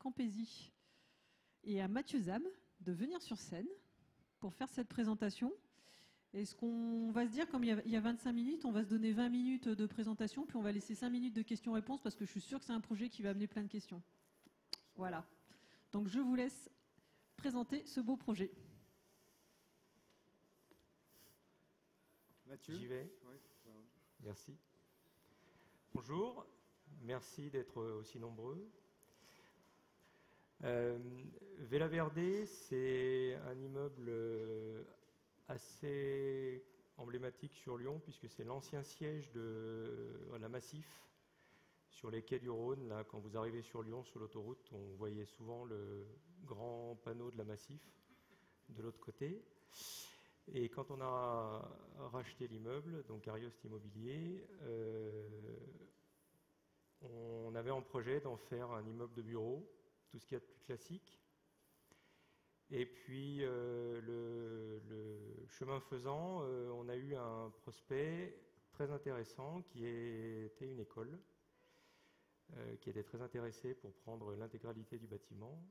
Campesi et à Mathieu Zam de venir sur scène pour faire cette présentation. Et ce qu'on va se dire, comme il y a 25 minutes, on va se donner 20 minutes de présentation, puis on va laisser 5 minutes de questions-réponses, parce que je suis sûre que c'est un projet qui va amener plein de questions. Voilà. Donc je vous laisse présenter ce beau projet. Mathieu ? J'y vais. Oui. Merci. Bonjour, merci d'être aussi nombreux. Vela Verde, c'est un immeuble assez emblématique sur Lyon, puisque c'est l'ancien siège de la Massif, sur les quais du Rhône. Là, quand vous arrivez sur Lyon, sur l'autoroute, on voyait souvent le grand panneau de la Massif de l'autre côté. Et quand on a racheté l'immeuble, donc Ariost Immobilier, on avait en projet d'en faire un immeuble de bureau, tout ce qu'il y a de plus classique. Et puis, le chemin faisant, on a eu un prospect très intéressant qui était une école, qui était très intéressé pour prendre l'intégralité du bâtiment.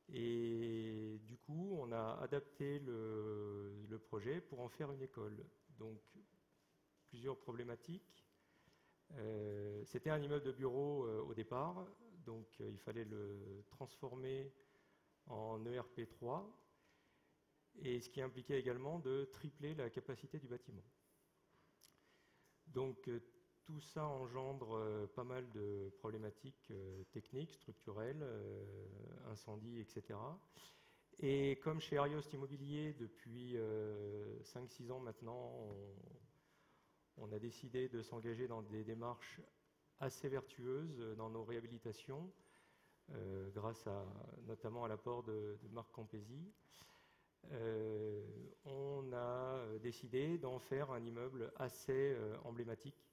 Et du coup, on a adapté le projet pour en faire une école. Donc, plusieurs problématiques. C'était un immeuble de bureau au départ, donc il fallait le transformer en ERP3, et ce qui impliquait également de tripler la capacité du bâtiment. Donc tout ça engendre pas mal de problématiques techniques, structurelles, incendies, etc. Et comme chez Ariost Immobilier, depuis 5-6 ans maintenant, on a décidé de s'engager dans des démarches assez vertueuses dans nos réhabilitations, grâce notamment à l'apport de Marc Campesi. On a décidé d'en faire un immeuble assez emblématique,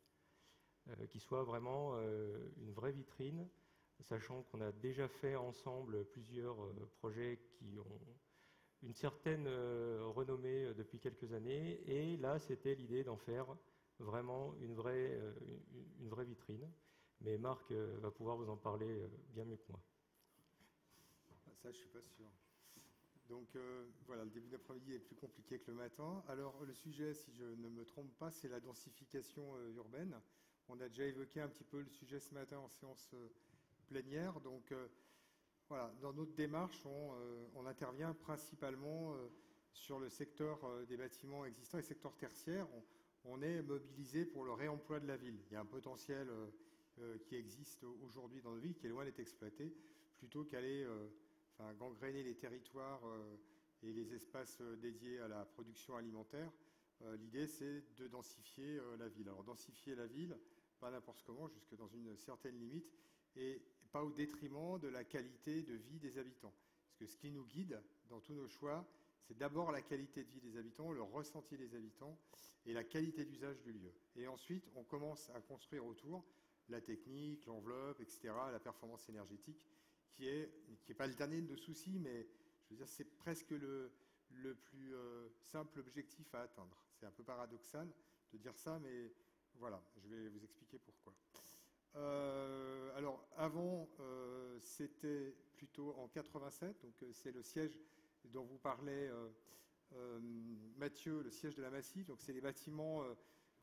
qui soit vraiment une vraie vitrine, sachant qu'on a déjà fait ensemble plusieurs projets qui ont une certaine renommée depuis quelques années, et là c'était l'idée d'en faire vraiment une vraie vitrine. Mais Marc va pouvoir vous en parler bien mieux que moi. Ça, je ne suis pas sûr. Donc voilà, le début d'après-midi est plus compliqué que le matin. Alors le sujet, si je ne me trompe pas, c'est la densification urbaine. On a déjà évoqué un petit peu le sujet ce matin en séance plénière. Donc voilà, dans notre démarche, on intervient principalement sur le secteur des bâtiments existants et secteur tertiaire. On est mobilisé pour le réemploi de la ville. Il y a un potentiel qui existe aujourd'hui dans nos villes, qui est loin d'être exploité, plutôt qu'aller gangréner les territoires et les espaces dédiés à la production alimentaire. L'idée, c'est de densifier la ville. Alors, densifier la ville, pas n'importe comment, jusque dans une certaine limite, et pas au détriment de la qualité de vie des habitants. Parce que ce qui nous guide dans tous nos choix, c'est d'abord la qualité de vie des habitants, le ressenti des habitants et la qualité d'usage du lieu. Et ensuite, on commence à construire autour la technique, l'enveloppe, etc., la performance énergétique, qui est pas le dernier de nos soucis, mais je veux dire, c'est presque le plus simple objectif à atteindre. C'est un peu paradoxal de dire ça, mais voilà, je vais vous expliquer pourquoi. Alors, avant, c'était plutôt en 87, donc c'est le siège dont vous parlait Mathieu, le siège de la Massif. Donc, c'est des bâtiments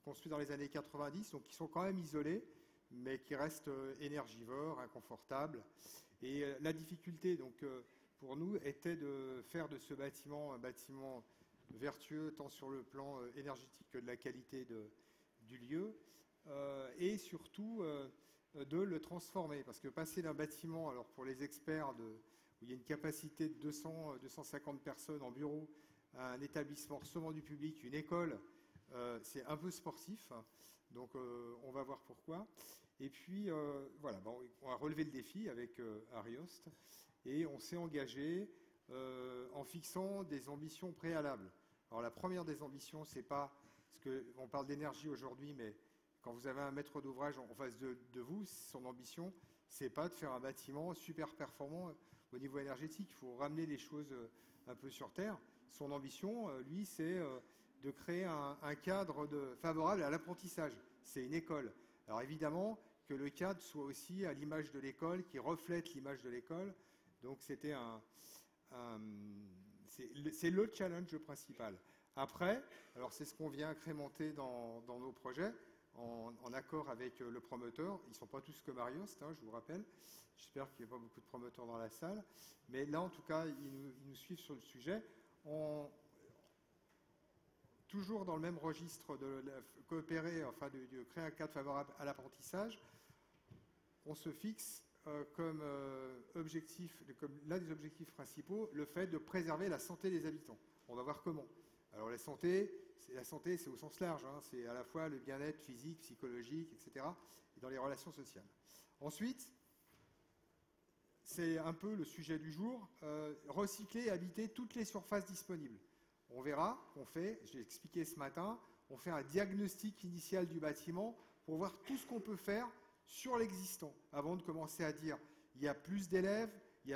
construits dans les années 90, donc qui sont quand même isolés, mais qui restent énergivores, inconfortables. Et la difficulté, donc, pour nous, était de faire de ce bâtiment un bâtiment vertueux, tant sur le plan énergétique que de la qualité du lieu, et surtout de le transformer. Parce que passer d'un bâtiment, alors pour les experts, où il y a une capacité de 200-250 personnes en bureau, à un établissement recevant du public, une école, c'est un peu sportif. Donc on va voir pourquoi. Et puis voilà, on a relevé le défi avec Ariost et on s'est engagé en fixant des ambitions préalables. Alors la première des ambitions, c'est pas, parce qu'on parle d'énergie aujourd'hui, mais quand vous avez un maître d'ouvrage en face de vous, son ambition, c'est pas de faire un bâtiment super performant au niveau énergétique. Il faut ramener les choses un peu sur terre. Son ambition, lui, c'est de créer un cadre favorable à l'apprentissage. C'est une école. Alors évidemment que le cadre soit aussi à l'image de l'école, qui reflète l'image de l'école. Donc c'est le challenge principal. Après, alors c'est ce qu'on vient incrémenter dans nos projets, en accord avec le promoteur. Ils ne sont pas tous comme Ariost, je vous rappelle. J'espère qu'il n'y a pas beaucoup de promoteurs dans la salle. Mais là, en tout cas, ils nous suivent sur le sujet. Toujours dans le même registre de coopérer, enfin de créer un cadre favorable à l'apprentissage, on se fixe comme objectif, comme l'un des objectifs principaux, le fait de préserver la santé des habitants. On va voir comment. Alors la santé, c'est au sens large, c'est à la fois le bien-être physique, psychologique, etc., et dans les relations sociales. Ensuite, c'est un peu le sujet du jour, recycler et habiter toutes les surfaces disponibles. On verra qu'on fait, je l'ai expliqué ce matin, on fait un diagnostic initial du bâtiment pour voir tout ce qu'on peut faire sur l'existant, avant de commencer à dire, il y a plus d'élèves, je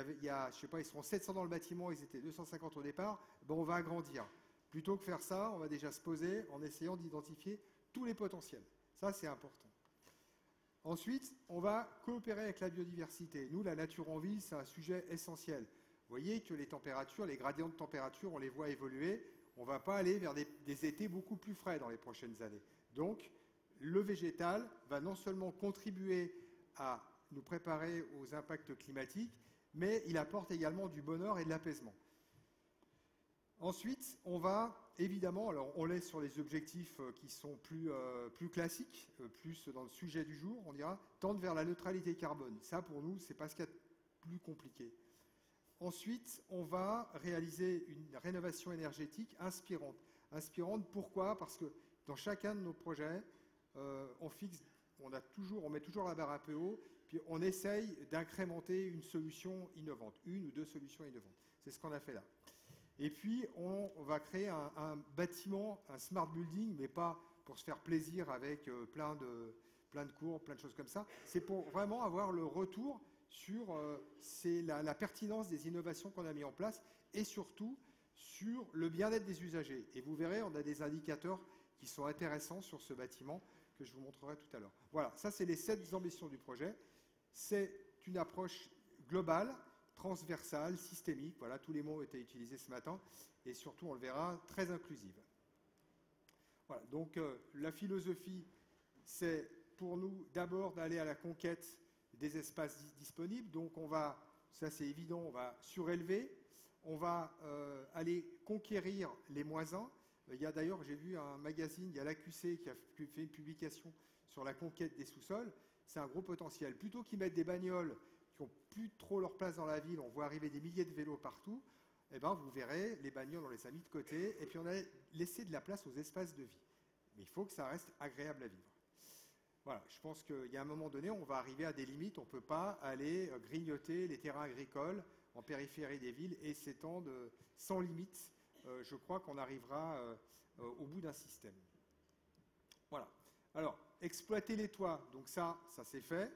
sais pas, ils seront 700 dans le bâtiment, ils étaient 250 au départ, on va agrandir. Plutôt que faire ça, on va déjà se poser en essayant d'identifier tous les potentiels. Ça, c'est important. Ensuite, on va coopérer avec la biodiversité. Nous, la nature en ville, c'est un sujet essentiel. Vous voyez que les températures, les gradients de température, on les voit évoluer. On ne va pas aller vers des étés beaucoup plus frais dans les prochaines années. Donc, le végétal va non seulement contribuer à nous préparer aux impacts climatiques, mais il apporte également du bonheur et de l'apaisement. Ensuite, on va évidemment, alors on laisse sur les objectifs qui sont plus classiques, plus dans le sujet du jour, on dira, tendre vers la neutralité carbone. Ça, pour nous, c'est pas ce qu'il y a de plus compliqué. Ensuite, on va réaliser une rénovation énergétique inspirante. Inspirante, pourquoi ? Parce que dans chacun de nos projets, on met toujours la barre un peu haut, puis on essaye d'incrémenter une solution innovante, une ou deux solutions innovantes. C'est ce qu'on a fait là. Et puis, on va créer un bâtiment, un smart building, mais pas pour se faire plaisir avec plein de cours, plein de choses comme ça. C'est pour vraiment avoir le retour sur la pertinence des innovations qu'on a mis en place et surtout sur le bien-être des usagers. Et vous verrez, on a des indicateurs qui sont intéressants sur ce bâtiment que je vous montrerai tout à l'heure. Voilà, ça c'est les 7 ambitions du projet. C'est une approche globale, transversale, systémique, voilà, tous les mots ont été utilisés ce matin, et surtout, on le verra, très inclusive. Voilà, donc la philosophie, c'est pour nous d'abord d'aller à la conquête des espaces disponibles, donc on va, ça c'est évident, on va surélever, on va aller conquérir les moins 1. Il y a d'ailleurs, j'ai vu un magazine, il y a l'AQC qui a fait une publication sur la conquête des sous-sols, c'est un gros potentiel. Plutôt qu'ils mettent des bagnoles qui n'ont plus trop leur place dans la ville, on voit arriver des milliers de vélos partout, eh ben, vous verrez, les bagnoles, on les a mis de côté, et puis on a laissé de la place aux espaces de vie. Mais il faut que ça reste agréable à vivre. Voilà, je pense qu'il y a un moment donné, on va arriver à des limites, on ne peut pas aller grignoter les terrains agricoles en périphérie des villes et s'étendre sans limite. Je crois qu'on arrivera au bout d'un système. Voilà. Alors, exploiter les toits, donc ça c'est fait.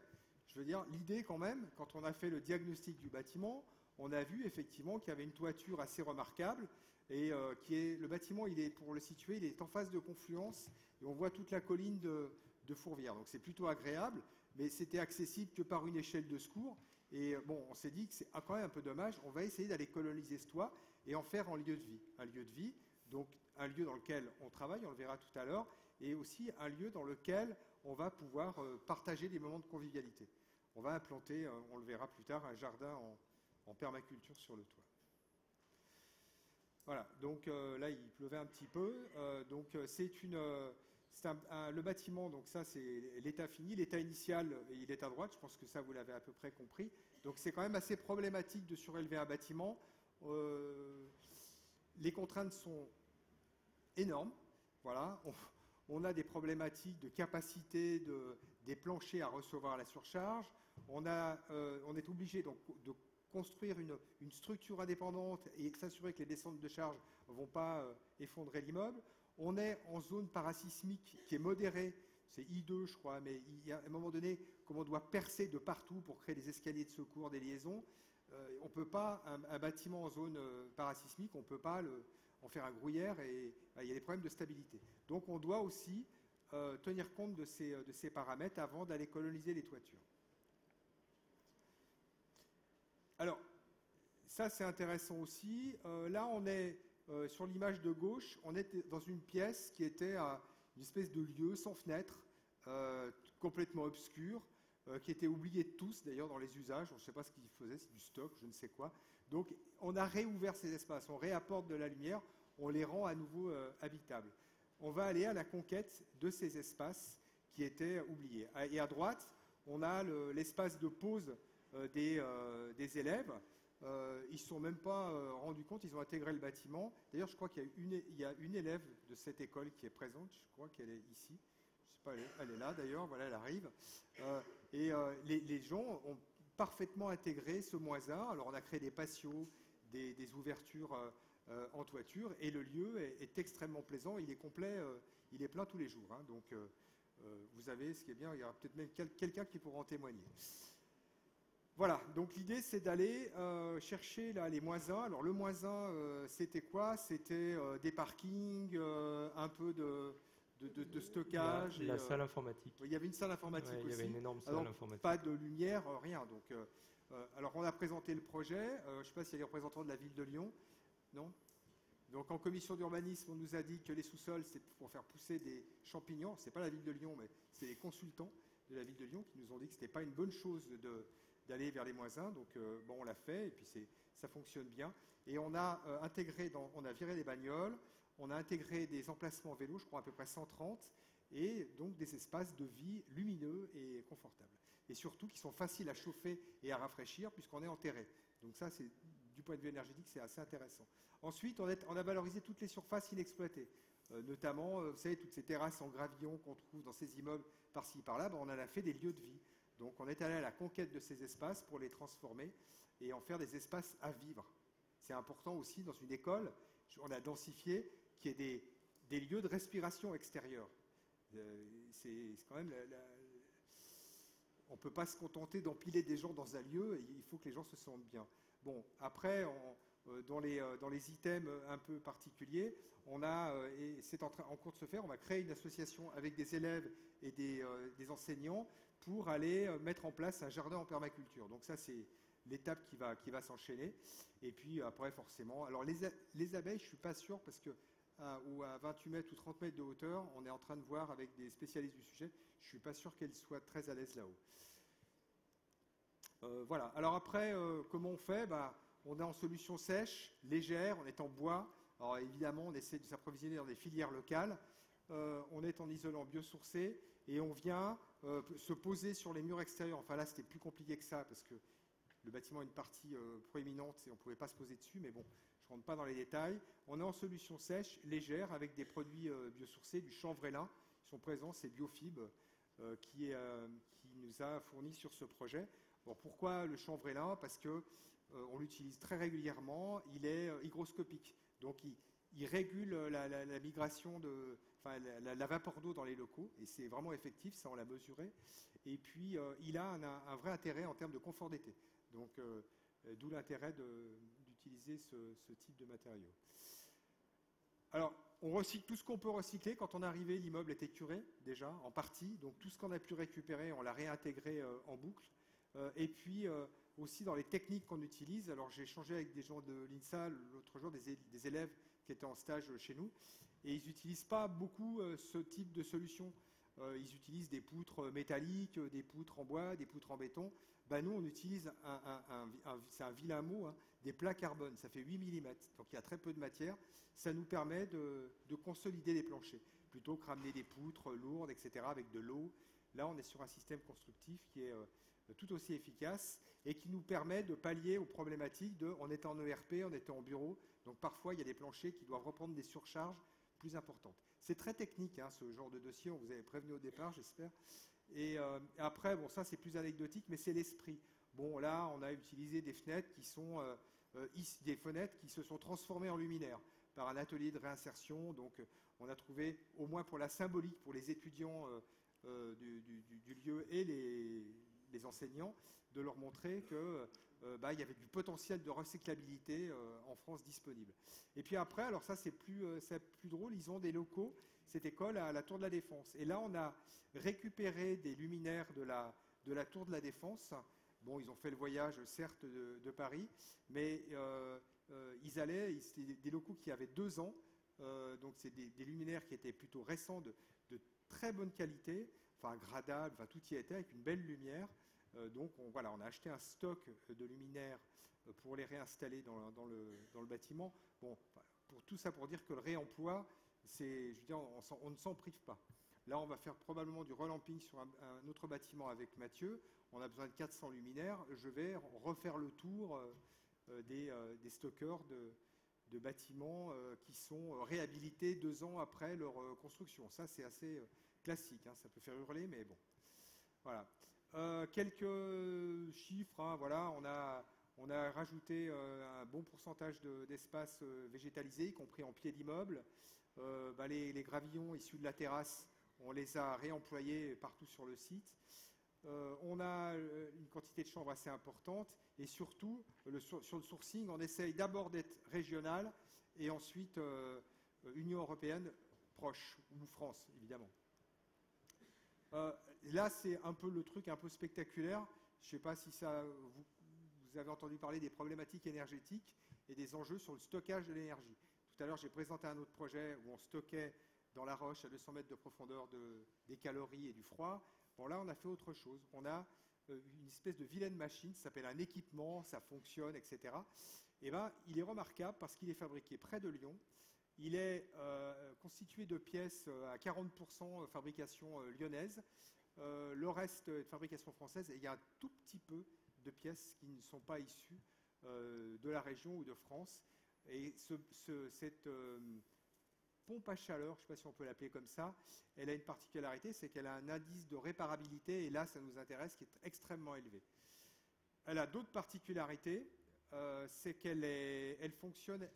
Je veux dire, l'idée quand même, quand on a fait le diagnostic du bâtiment, on a vu effectivement qu'il y avait une toiture assez remarquable et le bâtiment, pour le situer, il est en phase de confluence et on voit toute la colline de Fourvière. Donc c'est plutôt agréable, mais c'était accessible que par une échelle de secours. Et bon, on s'est dit que c'est quand même un peu dommage. On va essayer d'aller coloniser ce toit et en faire un lieu de vie. Un lieu de vie, donc un lieu dans lequel on travaille, on le verra tout à l'heure, et aussi un lieu dans lequel on va pouvoir partager des moments de convivialité. On va implanter, on le verra plus tard, un jardin en permaculture sur le toit. Voilà, donc là il pleuvait un petit peu. Le bâtiment, donc ça c'est l'état fini, l'état initial il est à droite, je pense que ça vous l'avez à peu près compris. Donc c'est quand même assez problématique de surélever un bâtiment. Les contraintes sont énormes, voilà. On a des problématiques de capacité des planchers à recevoir la surcharge. On est obligé donc de construire une structure indépendante et s'assurer que les descentes de charge ne vont pas effondrer l'immeuble. On est en zone parasismique qui est modérée, c'est I2 je crois, mais il y a un moment donné comme on doit percer de partout pour créer des escaliers de secours, des liaisons. On ne peut pas, un bâtiment en zone parasismique, on ne peut pas en faire un gruyère et il y a des problèmes de stabilité. Donc on doit aussi tenir compte de ces paramètres avant d'aller coloniser les toitures. Alors, ça c'est intéressant aussi. Là, on est sur l'image de gauche, on est dans une pièce qui était une espèce de lieu sans fenêtre, complètement obscur, qui était oublié de tous d'ailleurs dans les usages. On ne sait pas ce qu'ils faisaient, c'est du stock, je ne sais quoi. Donc, on a réouvert ces espaces, on réapporte de la lumière, on les rend à nouveau habitables. On va aller à la conquête de ces espaces qui étaient oubliés. Et à droite, on a l'espace de pause des élèves. Ils ne se sont même pas rendus compte, ils ont intégré le bâtiment. D'ailleurs, je crois qu'il y a une élève de cette école qui est présente, je crois qu'elle est ici. Je ne sais pas, elle est là d'ailleurs, voilà, elle arrive. Les gens ont parfaitement intégré ce -1. Alors, on a créé des patios, des ouvertures en toiture, et le lieu est extrêmement plaisant. Il est complet, il est plein tous les jours. Hein. Donc, vous avez, ce qui est bien, il y aura peut-être même quelqu'un qui pourra en témoigner. Voilà, donc l'idée c'est d'aller chercher là, les -1. Alors le -1, c'était quoi? C'était des parkings, un peu de stockage. La salle informatique. Il y avait une salle informatique aussi. Il y avait une énorme salle informatique. Pas de lumière, rien. Donc, alors on a présenté le projet. Je ne sais pas s'il y a des représentants de la ville de Lyon. Non? Donc en commission d'urbanisme, on nous a dit que les sous-sols, c'est pour faire pousser des champignons. Ce n'est pas la ville de Lyon, mais c'est les consultants de la ville de Lyon qui nous ont dit que ce n'était pas une bonne chose d'aller vers les -1. Donc bon, on l'a fait et puis ça fonctionne bien. Et on a on a viré les bagnoles, on a intégré des emplacements vélos, je crois à peu près 130, et donc des espaces de vie lumineux et confortables. Et surtout qui sont faciles à chauffer et à rafraîchir puisqu'on est en terrain. Donc ça, du point de vue énergétique, c'est assez intéressant. Ensuite, on a valorisé toutes les surfaces inexploitées. Notamment, vous savez, toutes ces terrasses en gravillon qu'on trouve dans ces immeubles par-ci, par-là, on en a fait des lieux de vie. Donc on est allé à la conquête de ces espaces pour les transformer et en faire des espaces à vivre. C'est important aussi dans une école, on a densifié, qu'il y ait des lieux de respiration extérieure. C'est quand même... on ne peut pas se contenter d'empiler des gens dans un lieu, il faut que les gens se sentent bien. Bon, après, dans les items un peu particuliers, et c'est en cours de se faire, on va créer une association avec des élèves et des enseignants pour aller mettre en place un jardin en permaculture. Donc ça, c'est l'étape qui va s'enchaîner. Et puis après, forcément... Alors les abeilles, je ne suis pas sûr, parce que à 28 mètres ou 30 mètres de hauteur, on est en train de voir avec des spécialistes du sujet, je ne suis pas sûr qu'elles soient très à l'aise là-haut. Voilà. Alors après, comment on fait? On est en solution sèche, légère, on est en bois. Alors évidemment, on essaie de s'approvisionner dans des filières locales. On est en isolant biosourcé et on vient se poser sur les murs extérieurs. Enfin là, c'était plus compliqué que ça parce que le bâtiment a une partie proéminente et on ne pouvait pas se poser dessus, mais bon, je ne rentre pas dans les détails. On est en solution sèche, légère, avec des produits biosourcés, du chanvrélin. Ils sont présents, c'est Biofib qui nous a fourni sur ce projet. Bon, pourquoi le chanvrélin? Parce que on l'utilise très régulièrement, il est hygroscopique. Donc il régule la migration la vapeur d'eau dans les locaux, et c'est vraiment effectif, ça on l'a mesuré. Et puis il a un vrai intérêt en termes de confort d'été. Donc d'où l'intérêt d'utiliser ce type de matériaux. Alors, on recycle tout ce qu'on peut recycler. Quand on est arrivé, l'immeuble était curé déjà, en partie. Donc tout ce qu'on a pu récupérer, on l'a réintégré en boucle. Et puis aussi dans les techniques qu'on utilise. Alors j'ai échangé avec des gens de l'INSA l'autre jour, des élèves qui étaient en stage chez nous, et ils n'utilisent pas beaucoup ce type de solution. Ils utilisent des poutres métalliques, des poutres en bois, des poutres en béton. Nous, on utilise c'est un vilain mot, hein, des plats carbone. Ça fait 8 mm, donc il y a très peu de matière. Ça nous permet de consolider les planchers, plutôt que ramener des poutres lourdes, etc., avec de l'eau. Là, on est sur un système constructif qui est tout aussi efficace et qui nous permet de pallier aux problématiques on était en ERP, on était en bureau, donc parfois il y a des planchers qui doivent reprendre des surcharges plus importantes. C'est très technique, hein, ce genre de dossier, on vous avait prévenu au départ, j'espère. Et après, bon, ça c'est plus anecdotique, mais c'est l'esprit. Bon, là, on a utilisé des fenêtres qui se sont transformées en luminaires par un atelier de réinsertion, donc on a trouvé, au moins pour la symbolique, pour les étudiants du lieu et les enseignants, de leur montrer que il y avait du potentiel de recyclabilité en France disponible. Et puis après, alors ça c'est plus drôle, ils ont des locaux, cette école à la Tour de la Défense. Et là, on a récupéré des luminaires de la Tour de la Défense. Bon, ils ont fait le voyage, certes, de Paris, mais c'était des locaux qui avaient 2 ans, donc c'est des luminaires qui étaient plutôt récents, de très bonne qualité, enfin gradables, enfin, tout y était, avec une belle lumière. Donc on a acheté un stock de luminaires pour les réinstaller dans le bâtiment. Bon, pour tout ça pour dire que le réemploi, on ne s'en prive pas. Là, on va faire probablement du relamping sur un autre bâtiment avec Mathieu. On a besoin de 400 luminaires. Je vais refaire le tour des stockeurs de bâtiments qui sont réhabilités 2 ans après leur construction. Ça, c'est assez classique. Hein. Ça peut faire hurler, mais bon. Voilà. Quelques chiffres. Hein, voilà, on a rajouté un bon pourcentage d'espace végétalisé, y compris en pied d'immeuble. Les gravillons issus de la terrasse, on les a réemployés partout sur le site. On a une quantité de chambres assez importante. Et surtout, sur le sourcing, on essaye d'abord d'être régional et ensuite Union européenne proche, ou France, évidemment. Là, c'est un peu le truc un peu spectaculaire. Je ne sais pas si vous avez entendu parler des problématiques énergétiques et des enjeux sur le stockage de l'énergie. Tout à l'heure, j'ai présenté un autre projet où on stockait dans la roche à 200 mètres de profondeur des calories et du froid. Bon, là, on a fait autre chose. On a une espèce de vilaine machine, ça s'appelle un équipement, ça fonctionne, etc. Et il est remarquable parce qu'il est fabriqué près de Lyon. Il est constitué de pièces à 40% fabrication lyonnaise. Le reste est de fabrication française. Et il y a un tout petit peu de pièces qui ne sont pas issues de la région ou de France. Et cette pompe à chaleur, je ne sais pas si on peut l'appeler comme ça, elle a une particularité, c'est qu'elle a un indice de réparabilité, et là, ça nous intéresse, qui est extrêmement élevé. Elle a d'autres particularités, c'est qu'elle fonctionne,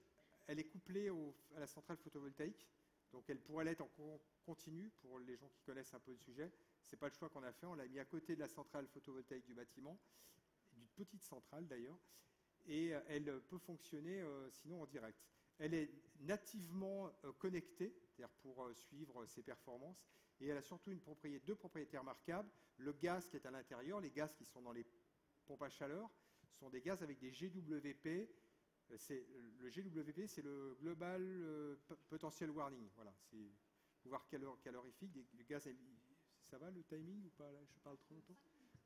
elle est couplée à la centrale photovoltaïque, donc elle pourrait l'être en continu, pour les gens qui connaissent un peu le sujet. Ce n'est pas le choix qu'on a fait, on l'a mis à côté de la centrale photovoltaïque du bâtiment, d'une petite centrale d'ailleurs, et elle peut fonctionner sinon en direct. Elle est nativement connectée, c'est-à-dire pour suivre ses performances, et elle a surtout deux propriétés remarquables. Le gaz qui est à l'intérieur, les gaz qui sont dans les pompes à chaleur, sont des gaz avec des GWP. Le GWP, c'est le Global Potential Warning. Voilà, c'est pouvoir calorifique. Le gaz, ça va le timing ou pas là, je parle trop longtemps?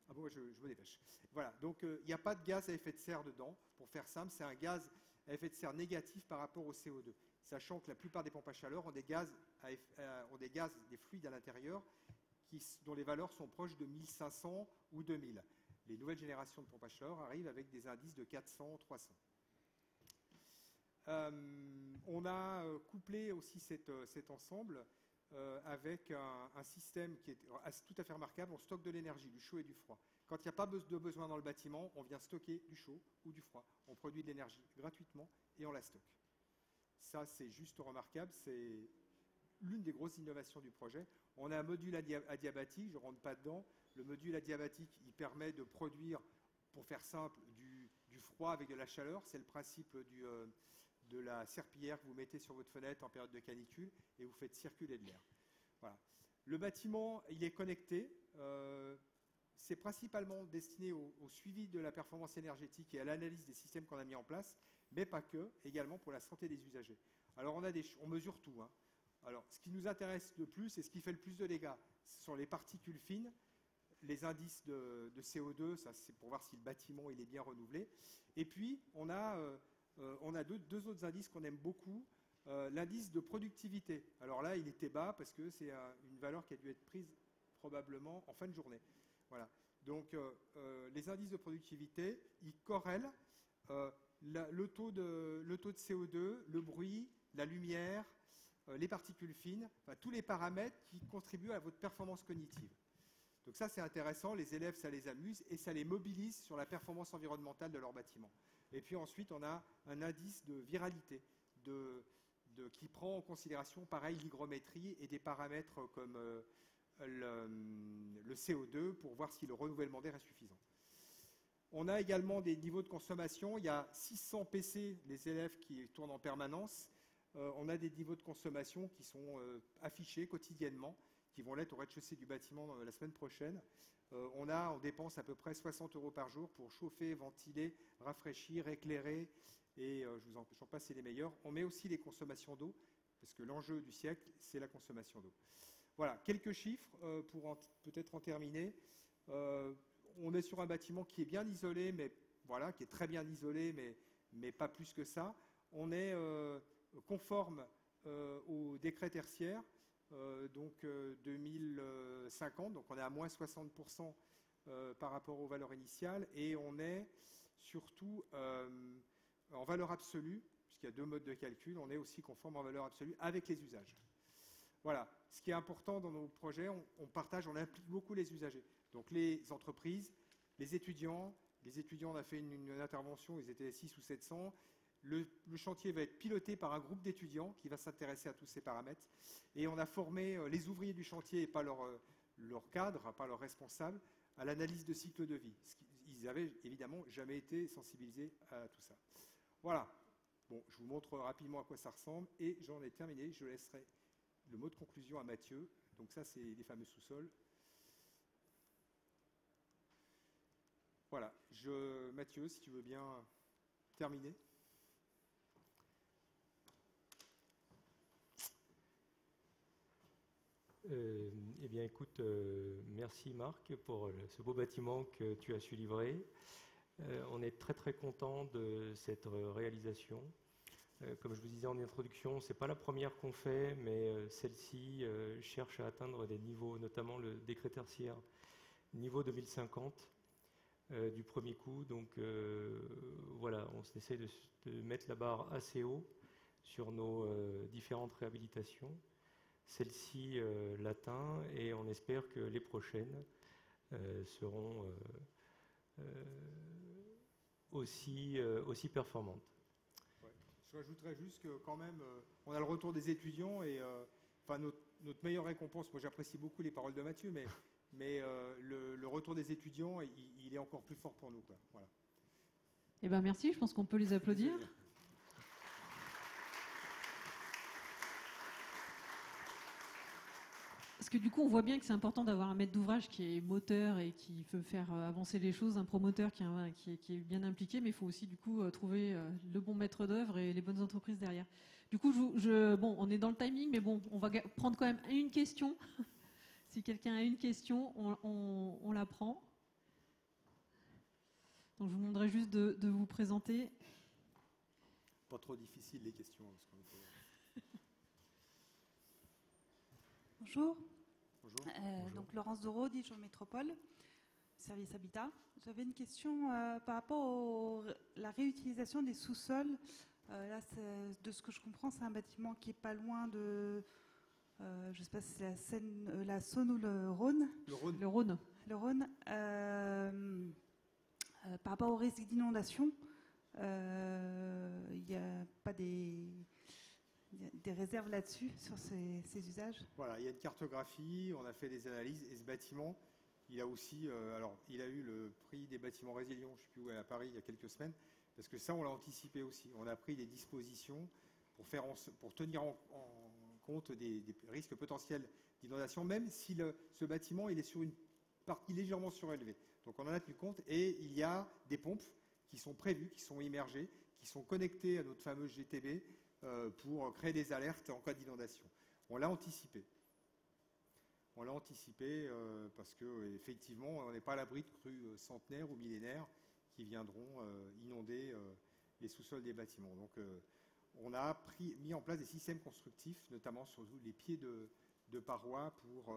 Ah bon, je me dépêche. Voilà, donc il n'y a pas de gaz à effet de serre dedans. Pour faire simple, c'est un gaz à effet de serre négatif par rapport au CO2. Sachant que la plupart des pompes à chaleur ont des fluides à l'intérieur dont les valeurs sont proches de 1500 ou 2000. Les nouvelles générations de pompes à chaleur arrivent avec des indices de 400, 300. On a couplé aussi cet ensemble avec un système qui est tout à fait remarquable. On stocke de l'énergie, du chaud et du froid. Quand il n'y a pas de besoin dans le bâtiment, on vient stocker du chaud ou du froid. On produit de l'énergie gratuitement et on la stocke. Ça, c'est juste remarquable. C'est l'une des grosses innovations du projet. On a un module adiabatique, je ne rentre pas dedans. Le module adiabatique, il permet de produire, pour faire simple, du froid avec de la chaleur. C'est le principe de la serpillière que vous mettez sur votre fenêtre en période de canicule et vous faites circuler de l'air. Voilà. Le bâtiment, il est connecté. C'est principalement destiné au suivi de la performance énergétique et à l'analyse des systèmes qu'on a mis en place, mais pas que, également pour la santé des usagers. Alors on mesure tout. Hein. Alors ce qui nous intéresse le plus et ce qui fait le plus de dégâts, ce sont les particules fines, les indices de CO2, ça c'est pour voir si le bâtiment il est bien renouvelé. Et puis on a deux autres indices qu'on aime beaucoup. L'indice de productivité. Alors là, il était bas parce que c'est une valeur qui a dû être prise probablement en fin de journée. Voilà. Donc, les indices de productivité, ils corrèlent le taux de CO2, le bruit, la lumière, les particules fines, enfin, tous les paramètres qui contribuent à votre performance cognitive. Donc ça, c'est intéressant. Les élèves, ça les amuse et ça les mobilise sur la performance environnementale de leur bâtiment. Et puis ensuite, on a un indice de viralité qui prend en considération, pareil, l'hygrométrie et des paramètres comme le CO2 pour voir si le renouvellement d'air est suffisant. On a également des niveaux de consommation. Il y a 600 PC, les élèves qui tournent en permanence. On a des niveaux de consommation qui sont affichés quotidiennement, qui vont l'être au rez-de-chaussée du bâtiment la semaine prochaine. On dépense à peu près 60 € par jour pour chauffer, ventiler, rafraîchir, éclairer, et j'en passe, c'est les meilleurs. On met aussi les consommations d'eau, parce que l'enjeu du siècle, c'est la consommation d'eau. Voilà, quelques chiffres pour peut-être en terminer. On est sur un bâtiment qui est bien isolé, mais voilà, qui est très bien isolé, mais pas plus que ça. On est conforme au décret tertiaire, donc 2050, donc on est à moins 60% par rapport aux valeurs initiales, et on est surtout en valeur absolue, puisqu'il y a deux modes de calcul, on est aussi conforme en valeur absolue avec les usages. Voilà, ce qui est important dans nos projets, on implique beaucoup les usagers. Donc les entreprises, les étudiants, on a fait une intervention, ils étaient 600 ou 700. Le chantier va être piloté par un groupe d'étudiants qui va s'intéresser à tous ces paramètres. Et on a formé les ouvriers du chantier et pas leur cadre, pas leurs responsables, à l'analyse de cycle de vie. Ils n'avaient évidemment jamais été sensibilisés à tout ça. Voilà. Bon, je vous montre rapidement à quoi ça ressemble et j'en ai terminé. Je laisserai le mot de conclusion à Mathieu. Donc ça, c'est les fameux sous-sols. Voilà. Mathieu, si tu veux bien terminer. Eh bien, écoute, merci Marc pour ce beau bâtiment que tu as su livrer. On est très très content de cette réalisation. Comme je vous disais en introduction, ce n'est pas la première qu'on fait, mais celle-ci cherche à atteindre des niveaux, notamment le décret tertiaire, niveau 2050 du premier coup. Donc voilà, on essaie de mettre la barre assez haut sur nos différentes réhabilitations. Celle-ci l'atteint et on espère que les prochaines seront aussi performantes. Ouais. Je rajouterais juste que quand même, on a le retour des étudiants et notre meilleure récompense, moi j'apprécie beaucoup les paroles de Mathieu, mais le retour des étudiants, il est encore plus fort pour nous, quoi. Voilà. Eh ben merci, je pense qu'on peut les applaudir. Parce que du coup, on voit bien que c'est important d'avoir un maître d'ouvrage qui est moteur et qui veut faire avancer les choses, un promoteur qui est bien impliqué, mais il faut aussi du coup trouver le bon maître d'œuvre et les bonnes entreprises derrière. Du coup, bon, on est dans le timing, mais bon, on va prendre quand même une question. Si quelqu'un a une question, on la prend. Donc, je vous demanderai juste de vous présenter. Pas trop difficile les questions. Bonjour. Bonjour. Donc Laurence Doreau, Dijon Métropole, service Habitat. J'avais une question par rapport à la réutilisation des sous-sols. Là, de ce que je comprends, c'est un bâtiment qui est pas loin de, je ne sais pas si c'est la Saône ou le Rhône. Le Rhône. Le Rhône. Par rapport au risque d'inondation, il n'y a pas des réserves là-dessus, sur ces usages? Voilà, il y a une cartographie, on a fait des analyses, et ce bâtiment, il a aussi, il a eu le prix des bâtiments résilients, je ne sais plus où, à Paris, il y a quelques semaines, parce que ça, on l'a anticipé aussi. On a pris des dispositions pour tenir en compte des risques potentiels d'inondation, même si ce bâtiment, il est sur une partie légèrement surélevée. Donc on en a tenu compte, et il y a des pompes qui sont prévues, qui sont immergées, qui sont connectées à notre fameux GTB, pour créer des alertes en cas d'inondation. On l'a anticipé. On l'a anticipé parce qu'effectivement, on n'est pas à l'abri de crues centenaires ou millénaires qui viendront inonder les sous-sols des bâtiments. Donc, on a mis en place des systèmes constructifs, notamment sur les pieds de parois pour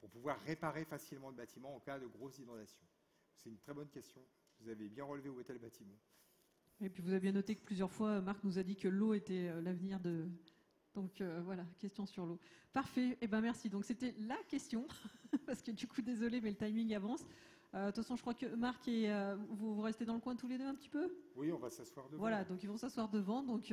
pouvoir réparer facilement le bâtiment en cas de grosses inondations. C'est une très bonne question. Vous avez bien relevé où était le bâtiment. Et puis vous avez bien noté que plusieurs fois, Marc nous a dit que l'eau était l'avenir de... Donc voilà, question sur l'eau. Parfait, eh ben merci. Donc c'était la question, parce que du coup, désolé, mais le timing avance. De toute façon, je crois que Marc et vous restez dans le coin tous les deux un petit peu. Oui, on va s'asseoir devant. Voilà, donc ils vont s'asseoir devant. Donc